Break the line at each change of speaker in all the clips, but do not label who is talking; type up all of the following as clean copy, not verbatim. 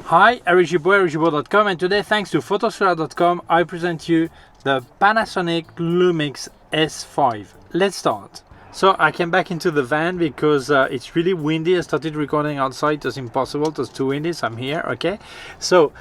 Hi, Eric Gibaud, Gibaud.com, and today, thanks to photosphera.com, I present you the Panasonic Lumix S5. Let's start. So I came back into the van because it's really windy. I started recording outside. It was impossible. It was too windy, so I'm here. Okay. So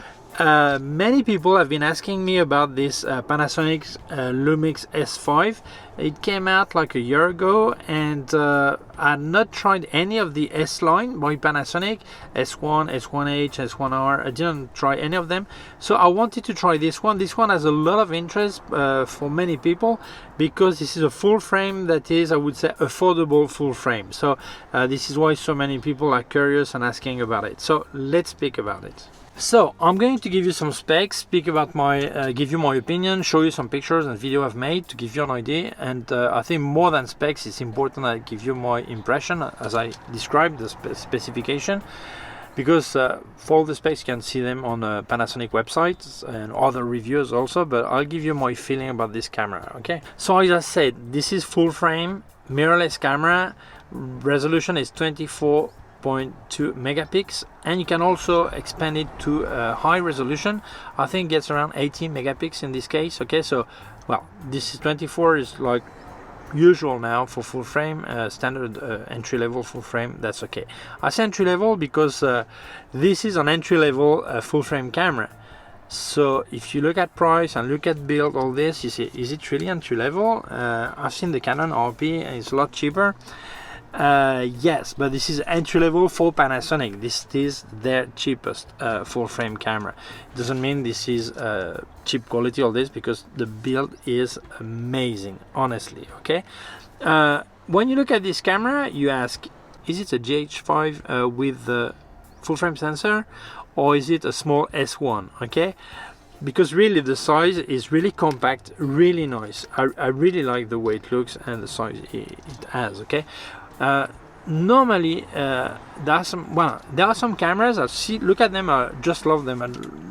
many people have been asking me about this Panasonic Lumix S5. It came out like a year ago, and I had not tried any of the S line by Panasonic, S1, S1H, S1R. I didn't try any of them, so I wanted to try this one. This one has a lot of interest for many people because this is a full frame that is, I would say, affordable full frame. So this is why so many people are curious and asking about it. So let's speak about it. So I'm going to give you some specs, speak about my, give you my opinion, show you some pictures and video I've made to give you an idea. And I think more than specs, it's important I give you my impression as I describe the specification, because for all the specs you can see them on Panasonic websites and other reviews also. But I'll give you my feeling about this camera. Okay. So as I said, this is full frame mirrorless camera. Resolution is 24.2 megapixels, and you can also expand it to high resolution. I think it gets around 18 megapixels in this case. Okay, so well, this is 24 is like usual now for full frame, standard entry-level full frame. That's okay. I say entry-level because this is an entry-level full frame camera. So if you look at price and look at build, all this, you see, is it really entry-level? I've seen the Canon RP, and it's a lot cheaper. Yes, but this is entry level for Panasonic. This is their cheapest full frame camera. It doesn't mean this is cheap quality, all this, because the build is amazing, honestly. Okay, when you look at this camera, you ask, is it a GH5 with the full frame sensor, or is it a small S1? Okay, because really the size is really compact, really nice. I really like the way it looks and the size it has. Okay. Normally there are some cameras I see, look at them, I just love them. I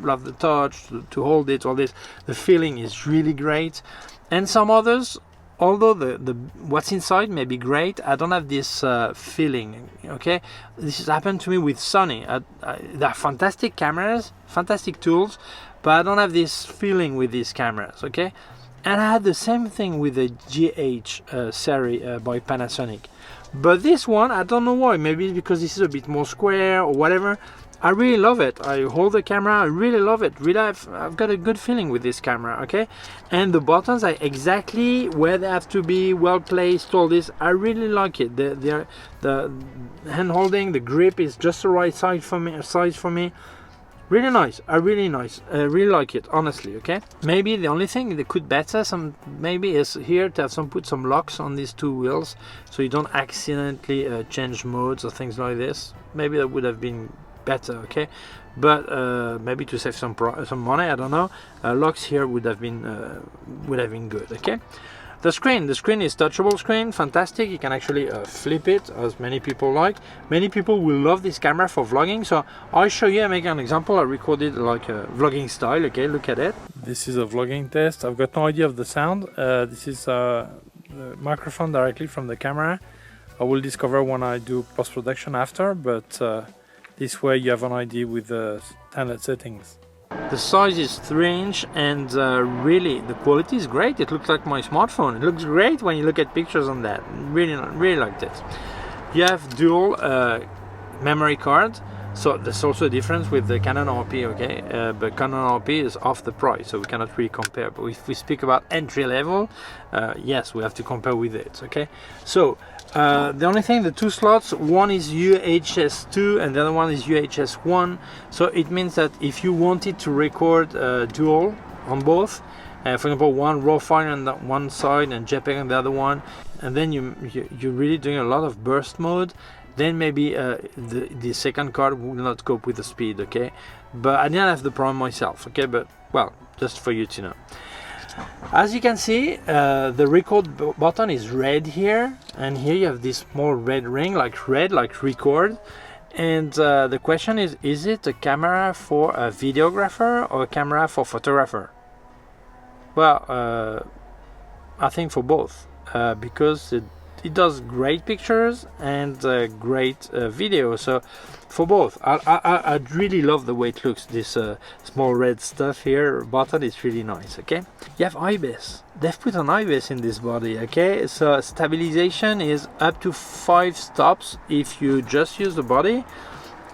love the touch, to hold it, all this, the feeling is really great. And some others, although the what's inside may be great, I don't have this feeling. Okay, this has happened to me with Sony. They're fantastic cameras, fantastic tools, but I don't have this feeling with these cameras. Okay, and I had the same thing with the GH series by Panasonic. But this one, I don't know why, maybe because this is a bit more square or whatever, I really love it. I hold the camera, I really love it. Really, I've got a good feeling with this camera. Okay, and the buttons are exactly where they have to be, well placed, all this. I really like it. The hand holding, the grip is just the right size for me. Really nice. I really like it, honestly. Okay, maybe the only thing they could better maybe is here to have put some locks on these two wheels, so you don't accidentally change modes or things like this. Maybe that would have been better. Okay, but maybe to save some money, I don't know. Locks here would have been good. Okay. The screen is touchable screen, fantastic. You can actually flip it, as many people like. Many people will love this camera for vlogging, so I'll show you. I make an example. I recorded like a vlogging style. Okay, look at it. This is a vlogging test. I've got no idea of the sound. This is the microphone directly from the camera. I will discover when I do post-production after, but this way you have an idea with the standard settings. The size is 3-inch, and really the quality is great. It looks like my smartphone. It looks great when you look at pictures on that. Really like this. You have dual memory card, so there's also a difference with the Canon RP. Okay, but Canon RP is off the price, so we cannot really compare. But if we speak about entry level, yes, we have to compare with it. Okay, so the only thing, the two slots, one is UHS2 and the other one is UHS1. So it means that if you wanted to record dual on both, for example, one raw file on one side and JPEG on the other one, and then you're really doing a lot of burst mode, then maybe the second card will not cope with the speed. Okay, but I didn't have the problem myself. Okay, but well, just for you to know. As you can see, the record button is red here, and here you have this small red ring, like record. And the question is it a camera for a videographer or a camera for photographer? Well, I think for both, because it does great pictures and great video. So for both, I really love the way it looks. This small red stuff here button is really nice. Okay, you have IBIS. They've put an IBIS in this body. Okay, so stabilization is up to 5 stops if you just use the body.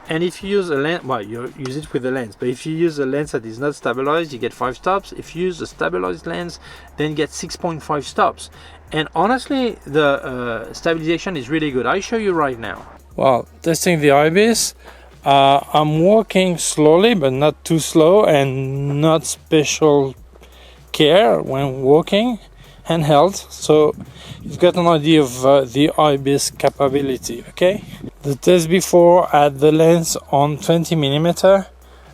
And if you use a lens, well, you use it with a lens, but if you use a lens that is not stabilized, you get 5 stops. If you use a stabilized lens, then you get 6.5 stops. And honestly, the stabilization is really good. I'll show you right now. Well, testing the IBIS. I'm walking slowly, but not too slow, and not special care when walking, handheld. So you've got an idea of the IBIS capability, okay? The test before had the lens on 20mm,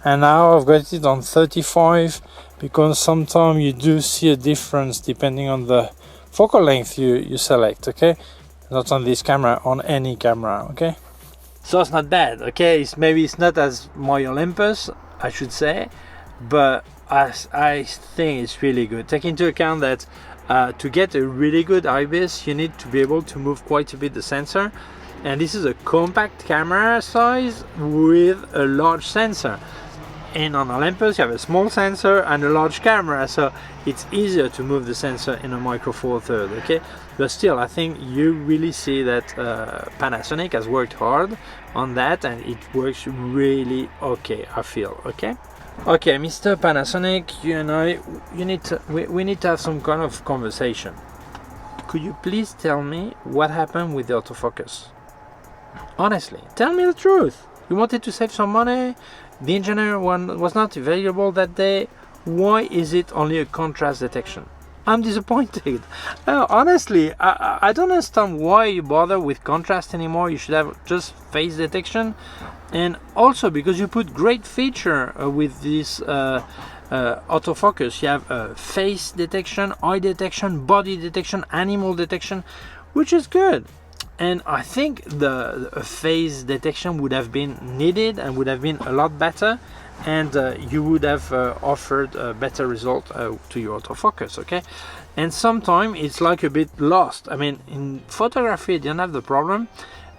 and now I've got it on 35, because sometimes you do see a difference depending on the focal length you select, okay? Not on this camera, on any camera, okay? So it's not bad, okay? Maybe it's not as my Olympus, I should say, but I think it's really good. Take into account that to get a really good IBIS, you need to be able to move quite a bit the sensor. And this is a compact camera size with a large sensor. And on Olympus you have a small sensor and a large camera, so it's easier to move the sensor in a Micro Four Third, okay? But still, I think you really see that Panasonic has worked hard on that, and it works really okay, I feel, okay? Okay, Mr. Panasonic, you and I, we need to have some kind of conversation. Could you please tell me what happened with the autofocus? Honestly, tell me the truth. You wanted to save some money, the engineer one was not available that day. Why is it only a contrast detection? I'm disappointed. Honestly, I don't understand why you bother with contrast anymore. You should have just phase detection. And also because you put great feature with this autofocus. You have face detection, eye detection, body detection, animal detection, which is good. And I think the phase detection would have been needed and would have been a lot better, and you would have offered a better result to your autofocus, okay? And sometimes it's like a bit lost. I mean, in photography, you don't have the problem,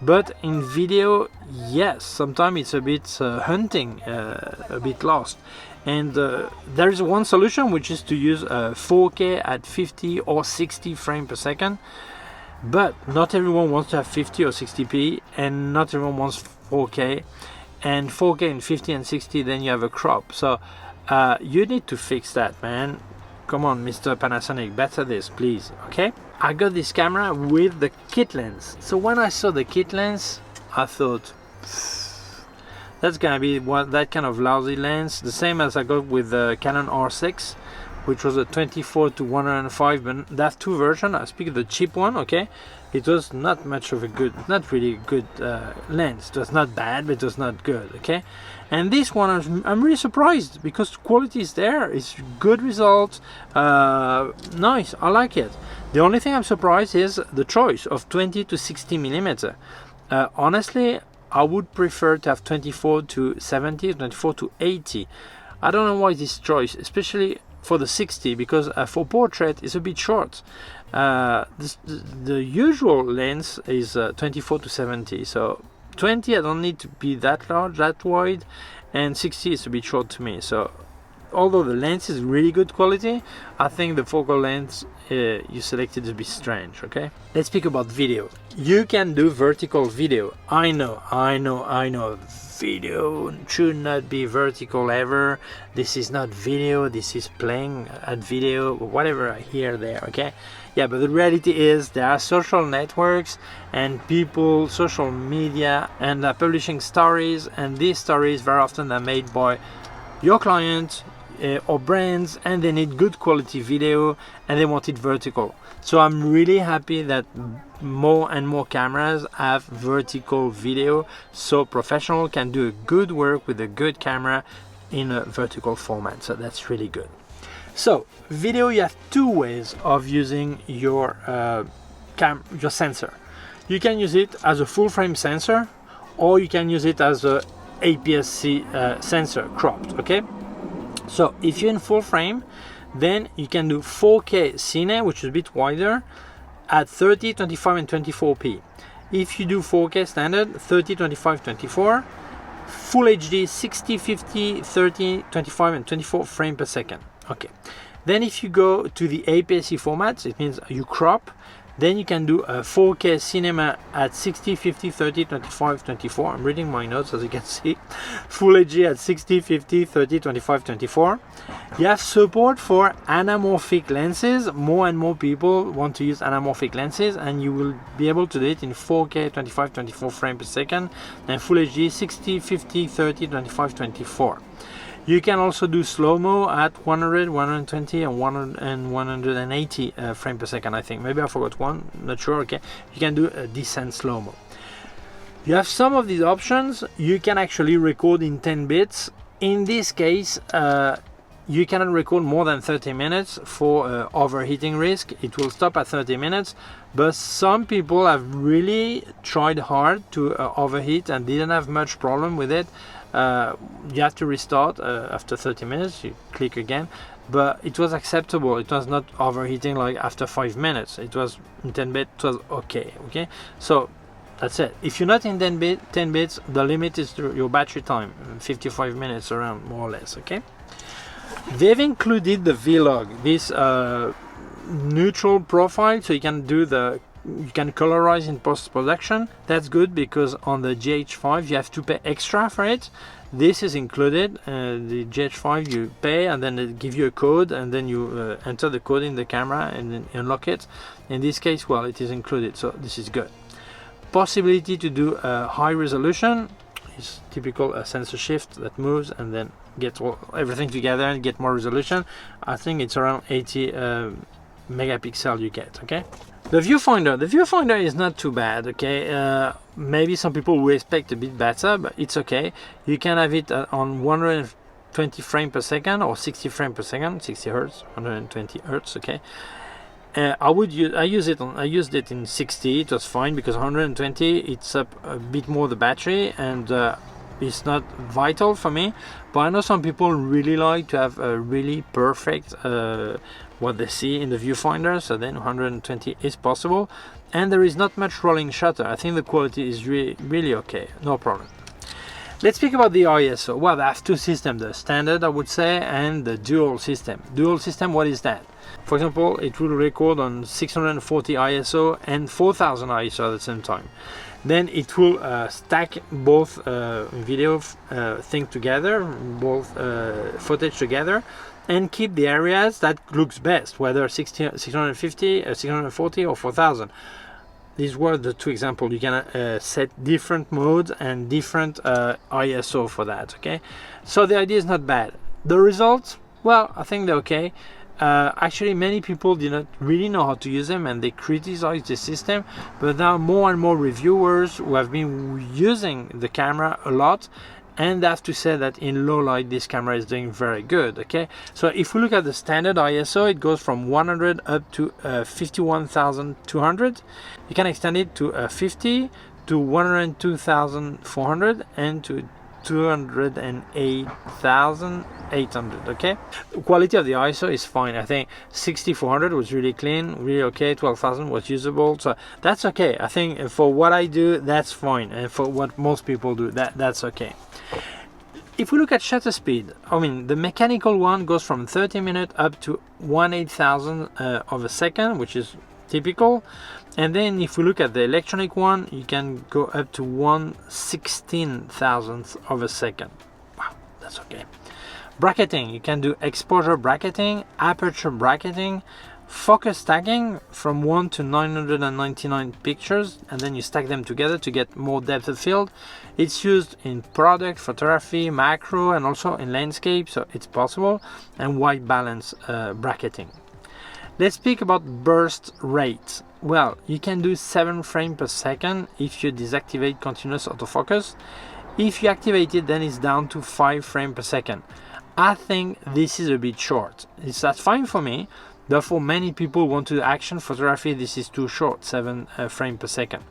but in video, yes, sometimes it's a bit hunting, a bit lost. And there is one solution, which is to use 4K at 50 or 60 frames per second. But not everyone wants to have 50 or 60p, and not everyone wants 4K. And 4K and 50 and 60, then you have a crop. So you need to fix that, man. Come on, Mr. Panasonic, better this, please, okay? I got this camera with the kit lens. So when I saw the kit lens, I thought, that's gonna be that kind of lousy lens. The same as I got with the Canon R6, which was a 24 to 105, but that 2 version, I speak of the cheap one, okay? It was not much of a good, not really good lens. It was not bad, but it was not good, okay? And this one, I'm really surprised, because quality is there, it's good results, nice, I like it. The only thing I'm surprised is the choice of 20 to 60 millimeter. Honestly, I would prefer to have 24 to 70, 24 to 80. I don't know why this choice, especially for the 60, because for portrait it's a bit short. The usual lens is 24 to 70, so 20 I don't need to be that large, that wide, and 60 is a bit short to me. So although the lens is really good quality, I think the focal length you selected is a bit strange, okay? Let's speak about video. You can do vertical video. I know. Video should not be vertical ever. This is not video, this is playing at video, whatever I hear there, okay? Yeah, but the reality is there are social networks and people, social media, and publishing stories, and these stories very often are made by your client or brands, and they need good quality video and they want it vertical. So I'm really happy that more and more cameras have vertical video, so professional can do good work with a good camera in a vertical format. So that's really good. So video, you have 2 ways of using your sensor. You can use it as a full frame sensor, or you can use it as a APS-C sensor cropped, okay? So if you're in full frame, then you can do 4K Cine, which is a bit wider, at 30, 25 and 24p. If you do 4K standard, 30, 25, 24, Full HD 60, 50, 30, 25 and 24 frames per second. Okay. Then if you go to the APS-C formats, it means you crop, then you can do a 4K cinema at 60, 50, 30, 25, 24. I'm reading my notes as you can see. Full HD at 60, 50, 30, 25, 24. You have support for anamorphic lenses. More and more people want to use anamorphic lenses, and you will be able to do it in 4K 25, 24 frames per second and Full HD 60, 50, 30, 25, 24. You can also do slow-mo at 100, 120 and 180 frames per second, I think. Maybe I forgot one, not sure, okay. You can do a decent slow-mo. You have some of these options. You can actually record in 10 bits. In this case, you cannot record more than 30 minutes for overheating risk. It will stop at 30 minutes, but some people have really tried hard to overheat and didn't have much problem with it. You have to restart after 30 minutes, you click again, but it was acceptable. It was not overheating like after 5 minutes. It was in 10 bits, it was okay. So that's it. If you're not in 10 bits, the limit is to your battery time, 55 minutes around, more or less, okay? They've included the Vlog, this neutral profile, so you can colorize in post-production. That's good because on the GH5 you have to pay extra for it. This is included. The GH5 you pay, and then they give you a code, and then you enter the code in the camera and then unlock it. In this case, well, it is included, so this is good. Possibility to do a high resolution is typical, a sensor shift that moves and then gets everything together and get more resolution. I think it's around 80 megapixel you get, okay? The viewfinder is not too bad, okay? Maybe some people will expect a bit better, but it's okay. You can have it on 120 frames per second or 60 frames per second, 60 hertz, 120 hertz, okay? I used it in 60. It was fine because 120 it's up a bit more the battery, and it's not vital for me. But I know some people really like to have a really perfect what they see in the viewfinder, so then 120 is possible, and there is not much rolling shutter. I think the quality is really okay, no problem. Let's speak about the ISO. Well, I have two systems, the standard I would say and the dual system. Dual system, what is that? For example, it will record on 640 ISO and 4000 ISO at the same time. Then it will stack both video thing together, both footage together, and keep the areas that looks best, whether 650, 640 or 4000. These were the two examples. You can set different modes and different ISO for that, okay? So the idea is not bad. The results, well, I think they're okay. Actually, many people did not really know how to use them and they criticize the system, but now more and more reviewers who have been using the camera a lot, and I have to say that in low light this camera is doing very good, okay? So if we look at the standard ISO, it goes from 100 up to 51,200. You can extend it to 50 to 102,400 and to 208,800, okay? The quality of the ISO is fine. I think 6400 was really clean, really okay. 12,000 was usable, so that's okay. I think for what I do, that's fine, and for what most people do, that's okay. If we look at shutter speed, I mean, the mechanical one goes from 30 minutes up to 1/8000 of a second, which is typical. And then if we look at the electronic one, you can go up to 1/16,000th of a second. Wow, that's okay. Bracketing, you can do exposure bracketing, aperture bracketing, focus stacking from 1 to 999 pictures, and then you stack them together to get more depth of field. It's used in product photography, macro, and also in landscape, so it's possible. And white balance bracketing. Let's speak about burst rate. Well, you can do 7 frames per second if you deactivate continuous autofocus. If you activate it, then it's down to 5 frames per second. I think this is a bit short. That's fine for me, Therefore, many people want to do action photography. This is too short, 7 frames per second.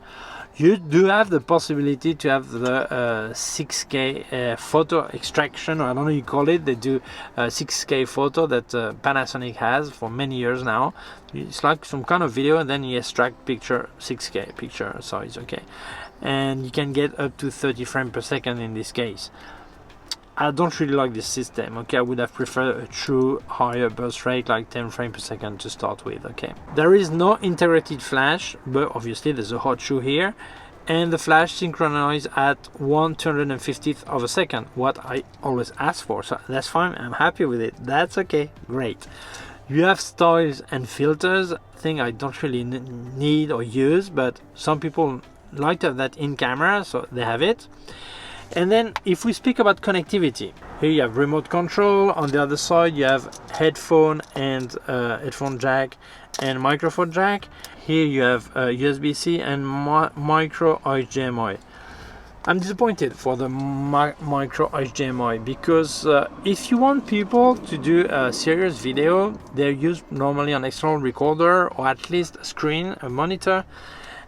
You do have the possibility to have the 6K photo extraction, or I don't know you call it. They do 6K photo that Panasonic has for many years now. It's like some kind of video, and then you extract picture 6K picture size, okay? And you can get up to 30 frames per second in this case. I don't really like this system, okay? I would have preferred a true higher burst rate, like 10 frames per second to start with, okay? There is no integrated flash, but obviously there's a hot shoe here, and the flash synchronized at 1/250th of a second, what I always ask for, so that's fine, I'm happy with it, that's okay, great. You have styles and filters, thing I don't really need or use, but some people like to have that in camera, so they have it. And then if we speak about connectivity, here you have remote control, on the other side you have headphone and headphone jack and microphone jack. Here you have USB-C and micro HDMI. I'm disappointed for the micro HDMI because if you want people to do a serious video, they're used normally an external recorder or at least a screen, a monitor,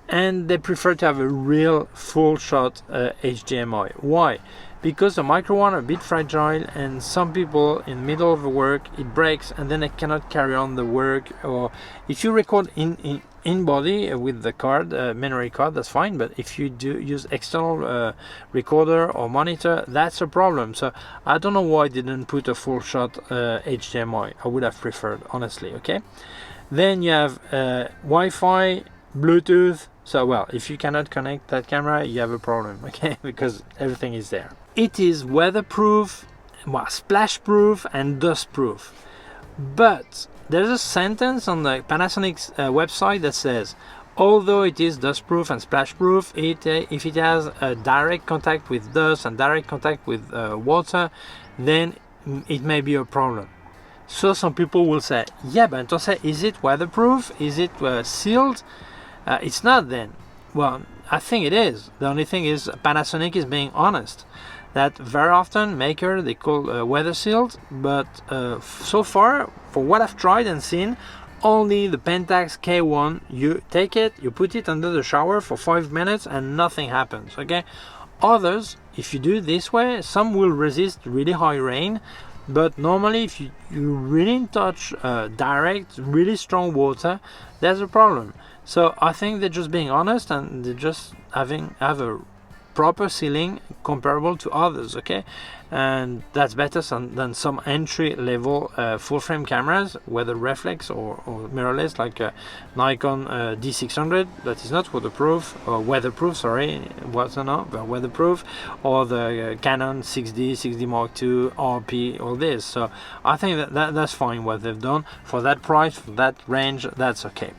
and they prefer to have a real full shot HDMI. Why? Because the micro one are a bit fragile, and some people in the middle of the work it breaks and then they cannot carry on the work. Or if you record in body with the card, memory card, that's fine, but if you do use external recorder or monitor, that's a problem. So I don't know why I didn't put a full shot HDMI. I would have preferred, honestly, okay? Then you have Wi-Fi, Bluetooth. So well, if you cannot connect that camera, you have a problem, okay? Because everything is there. It is weatherproof, well, splash proof and dust proof. But there's a sentence on the Panasonic's website that says, although it is dust proof and splash proof, if it has a direct contact with dust and direct contact with water, then it may be a problem. So some people will say, yeah, but entonces, is it weatherproof? Is it sealed? It's not then. Well, I think it is. The only thing is Panasonic is being honest. That very often maker they call weather sealed, but so far, for what I've tried and seen, only the Pentax K1, you take it, you put it under the shower for 5 minutes and nothing happens, okay? Others, if you do it this way, some will resist really high rain, but normally if you really touch direct, really strong water, there's a problem. So I think they're just being honest, and they're just have a proper sealing comparable to others, okay? And that's better than some entry level full frame cameras, whether reflex or mirrorless, like Nikon D600 that is not waterproof, or weatherproof, sorry, weatherproof, or the Canon 6D Mark II, RP, all this. So I think that's fine what they've done for that price, for that range, that's okay.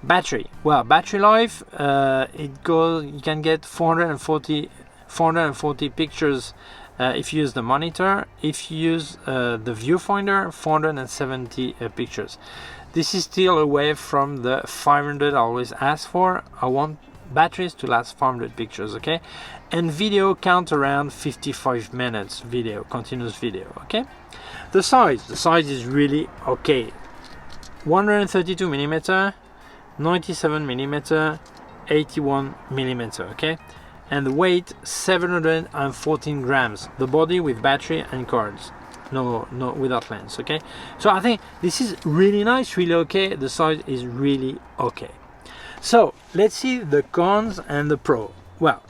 Battery, well, battery life, you can get 440 pictures if you use the monitor. If you use the viewfinder, 470 pictures. This is still away from the 500 I always ask for. I want batteries to last 500 pictures, okay? And video count around 55 minutes video, continuous video, okay? The size is really okay. 132 millimeter, 97 millimeter, 81 millimeter, okay? And the weight 714 grams. The body with battery and cards, no without lens, okay? So I think this is really nice, really okay. The size is really okay. So let's see the cons and the pro. Well,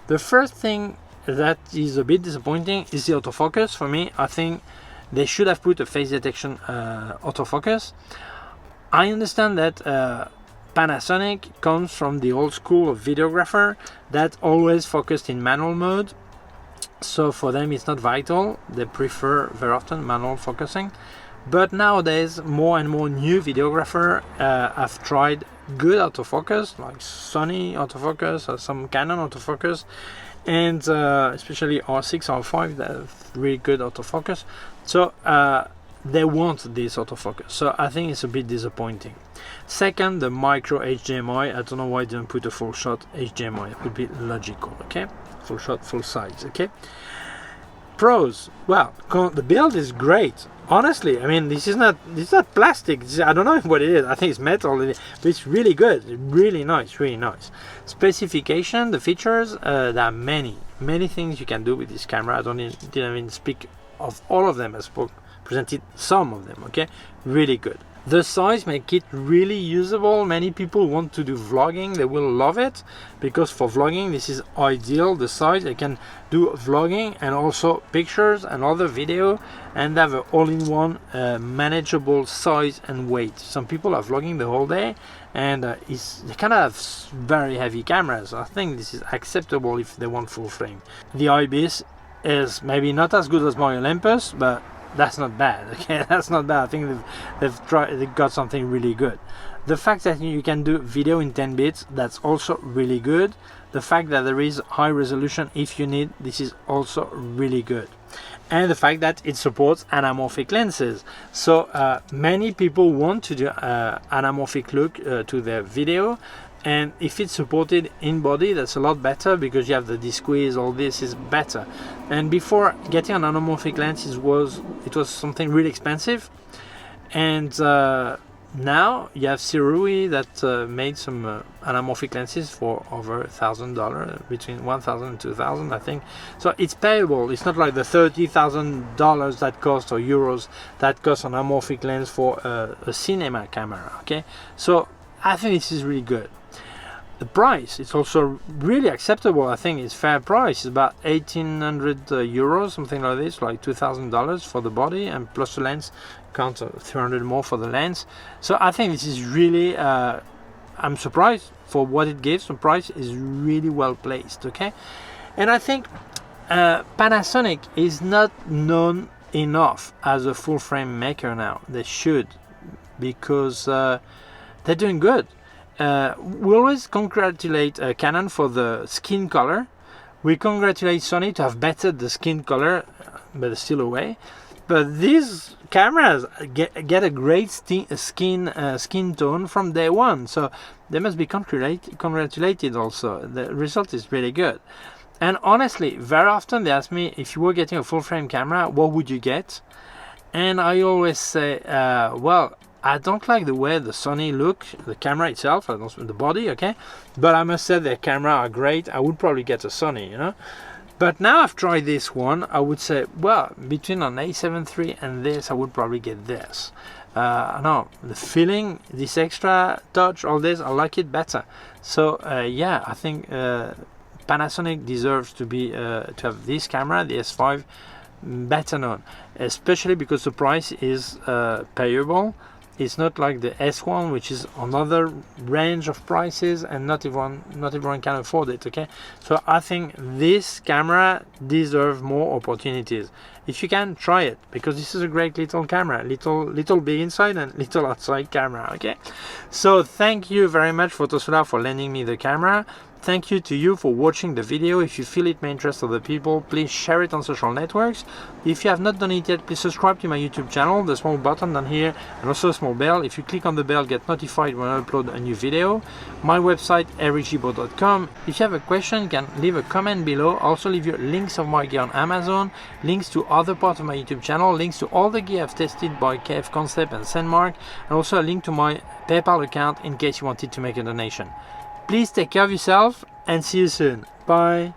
the first thing that is a bit disappointing is the autofocus. For me, I think they should have put a face detection autofocus. I understand that Panasonic comes from the old school of videographer that always focused in manual mode, so for them it's not vital. They prefer very often manual focusing. But nowadays more and more new videographer have tried good autofocus, like Sony autofocus or some Canon autofocus, and especially R6, R5, they have really good autofocus. So they want this autofocus, so I think it's a bit disappointing. Second, the micro HDMI. I don't know why I didn't put a full shot HDMI. It would be logical, okay? Full shot, full size, okay? Pros, well, the build is great. Honestly, I mean, this is not plastic. I don't know what it is. I think it's metal, but it's really good. It's really nice, really nice. Specification, the features, there are many things you can do with this camera. I didn't even speak of all of them. I presented some of them. Okay, really good. The size make it really usable. Many people want to do vlogging. They will love it because for vlogging this is ideal. The size, they can do vlogging and also pictures and other video, and have an all-in-one manageable size and weight. Some people are vlogging the whole day, and they kind of have very heavy cameras. I think this is acceptable if they want full frame. The IBIS is maybe not as good as my Olympus, but that's not bad. Okay, that's not bad. I think they've got something really good. The fact that you can do video in 10 bits, that's also really good. The fact that there is high resolution if you need, this is also really good. And the fact that it supports anamorphic lenses. So many people want to do anamorphic look to their video, and if it's supported in body, that's a lot better because you have the D-squeeze. All this is better. And before getting an anamorphic lens, it was something really expensive, and now you have Sirui that made some anamorphic lenses for over $1,000, between $1,000 and $2,000, I think. So it's payable. It's not like the $30,000 that cost, or euros that cost an anamorphic lens for a cinema camera. Okay, so I think this is really good. The price is also really acceptable. I think it's fair price. It's about 1,800 euros, something like this, like $2,000 for the body, and plus the lens, count 300 more for the lens. So I think this is really, I'm surprised for what it gives. The price is really well placed. Okay, and I think Panasonic is not known enough as a full frame maker now. They should, because they're doing good. We always congratulate Canon for the skin color. We congratulate Sony to have bettered the skin color, but it's still away. But these cameras get a great skin tone from day one, so they must be congratulated also. The result is really good. And honestly, very often they ask me, if you were getting a full frame camera, what would you get? And I always say, well, I don't like the way the Sony look, the camera itself, I don't the body, okay? But I must say their camera are great. I would probably get a Sony, you know? But now I've tried this one, I would say, well, between an A7 III and this, I would probably get this. No, the feeling, this extra touch, all this, I like it better. So yeah, I think Panasonic deserves to have this camera, the S5, better known, especially because the price is payable. It's not like the S1, which is another range of prices, and not everyone can afford it. Okay, so I think this camera deserves more opportunities. If you can, try it, because this is a great little camera, little big inside and little outside camera. Okay, so thank you very much, Photosolar, for lending me the camera. Thank you to you for watching the video. If you feel it may interest other people, please share it on social networks. If you have not done it yet, please subscribe to my YouTube channel, the small button down here, and also a small bell. If you click on the bell, get notified when I upload a new video. My website, Gibaud.com. If you have a question, you can leave a comment below. Also leave your links of my gear on Amazon, links to other parts of my YouTube channel, links to all the gear I've tested by K&F Concept and Sandmark, and also a link to my PayPal account in case you wanted to make a donation. Please take care of yourself and see you soon. Bye.